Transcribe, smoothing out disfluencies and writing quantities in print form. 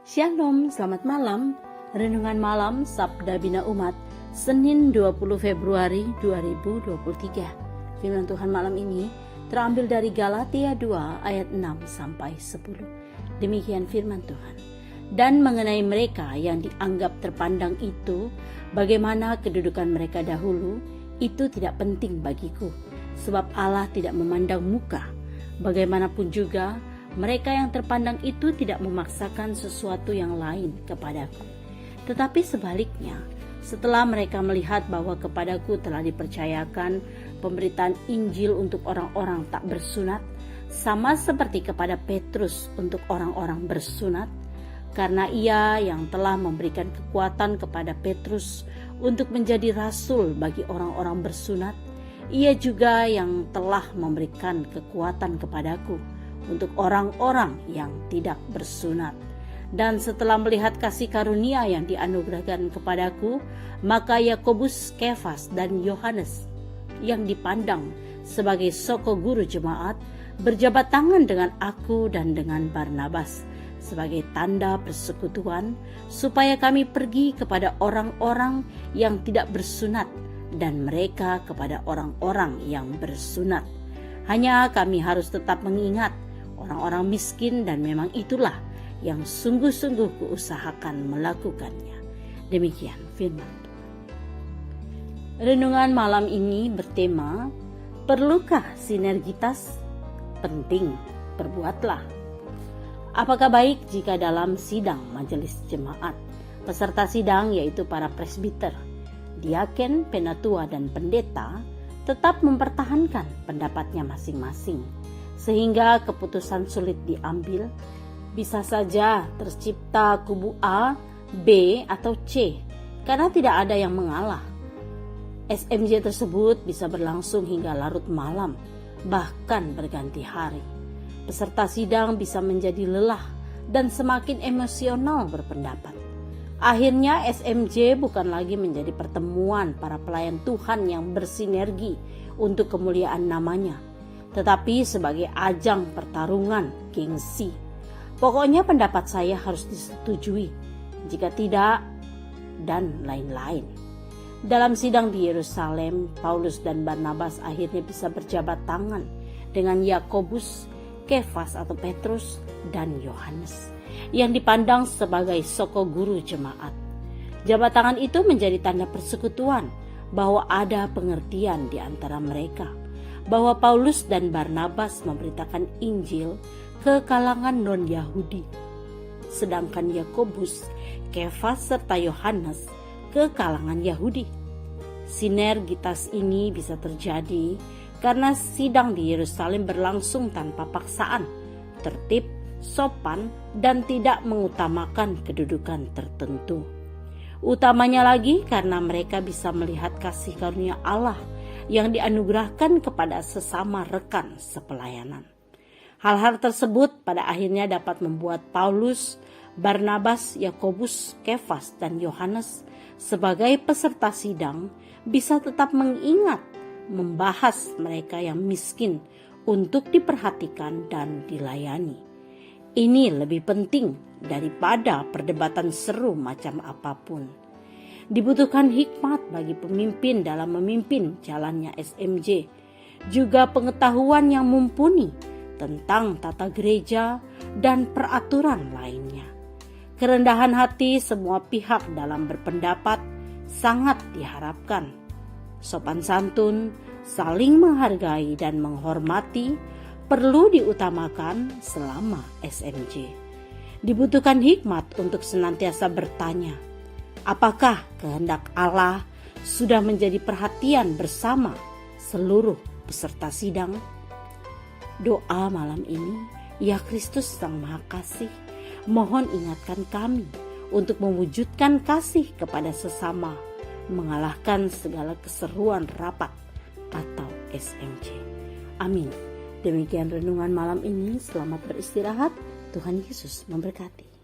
Shalom, selamat malam. Renungan malam Sabda Bina Umat, Senin 20 Februari 2023. Firman Tuhan malam ini terambil dari Galatia 2 ayat 6 sampai 10. Demikian firman Tuhan. Dan mengenai mereka yang dianggap terpandang itu, bagaimana kedudukan mereka dahulu, itu tidak penting bagiku, sebab Allah tidak memandang muka. Bagaimanapun juga, mereka yang terpandang itu tidak memaksakan sesuatu yang lain kepadaku. Tetapi sebaliknya, setelah mereka melihat bahwa kepadaku telah dipercayakan pemberitaan Injil untuk orang-orang tak bersunat, sama seperti kepada Petrus untuk orang-orang bersunat, karena ia yang telah memberikan kekuatan kepada Petrus untuk menjadi rasul bagi orang-orang bersunat, ia juga yang telah memberikan kekuatan kepadaku untuk orang-orang yang tidak bersunat. Dan setelah melihat kasih karunia yang dianugerahkan kepadaku, maka Yakobus, Kefas, dan Yohanes yang dipandang sebagai soko guru jemaat berjabat tangan dengan aku dan dengan Barnabas sebagai tanda persekutuan, supaya kami pergi kepada orang-orang yang tidak bersunat dan mereka kepada orang-orang yang bersunat. Hanya kami harus tetap mengingat orang-orang miskin, dan memang itulah yang sungguh-sungguh kuusahakan melakukannya. Demikian firman Tuhan. Renungan malam ini bertema, perlukah sinergitas? Penting, perbuatlah. Apakah baik jika dalam sidang majelis jemaat, peserta sidang yaitu para presbiter, diaken, penatua, dan pendeta tetap mempertahankan pendapatnya masing-masing, sehingga keputusan sulit diambil? Bisa saja tercipta kubu A, B, atau C, karena tidak ada yang mengalah. SMJ tersebut bisa berlangsung hingga larut malam, bahkan berganti hari. Peserta sidang bisa menjadi lelah dan semakin emosional berpendapat. Akhirnya SMJ bukan lagi menjadi pertemuan para pelayan Tuhan yang bersinergi untuk kemuliaan namanya, tetapi sebagai ajang pertarungan gengsi. Pokoknya pendapat saya harus disetujui, jika tidak, dan lain-lain. Dalam sidang di Yerusalem, Paulus dan Barnabas akhirnya bisa berjabat tangan dengan Yakobus, Kefas atau Petrus, dan Yohanes yang dipandang sebagai soko guru jemaat. Jabat tangan itu menjadi tanda persekutuan bahwa ada pengertian di antara mereka, bahwa Paulus dan Barnabas memberitakan Injil ke kalangan non-Yahudi, sedangkan Yakobus, Kefas, serta Yohanes ke kalangan Yahudi. Sinergitas ini bisa terjadi karena sidang di Yerusalem berlangsung tanpa paksaan, tertib, sopan, dan tidak mengutamakan kedudukan tertentu. Utamanya lagi karena mereka bisa melihat kasih karunia Allah yang dianugerahkan kepada sesama rekan sepelayanan. Hal-hal tersebut pada akhirnya dapat membuat Paulus, Barnabas, Yakobus, Kefas, dan Yohanes sebagai peserta sidang bisa tetap mengingat, membahas mereka yang miskin untuk diperhatikan dan dilayani. Ini lebih penting daripada perdebatan seru macam apapun. Dibutuhkan hikmat bagi pemimpin dalam memimpin jalannya SMJ, juga pengetahuan yang mumpuni tentang tata gereja dan peraturan lainnya. Kerendahan hati semua pihak dalam berpendapat sangat diharapkan. Sopan santun, saling menghargai dan menghormati perlu diutamakan selama SMJ. Dibutuhkan hikmat untuk senantiasa bertanya, apakah kehendak Allah sudah menjadi perhatian bersama seluruh peserta sidang? Doa malam ini, ya Kristus Sang Maha Kasih, mohon ingatkan kami untuk mewujudkan kasih kepada sesama, mengalahkan segala keseruan rapat atau SMJ. Amin. Demikian renungan malam ini, selamat beristirahat, Tuhan Yesus memberkati.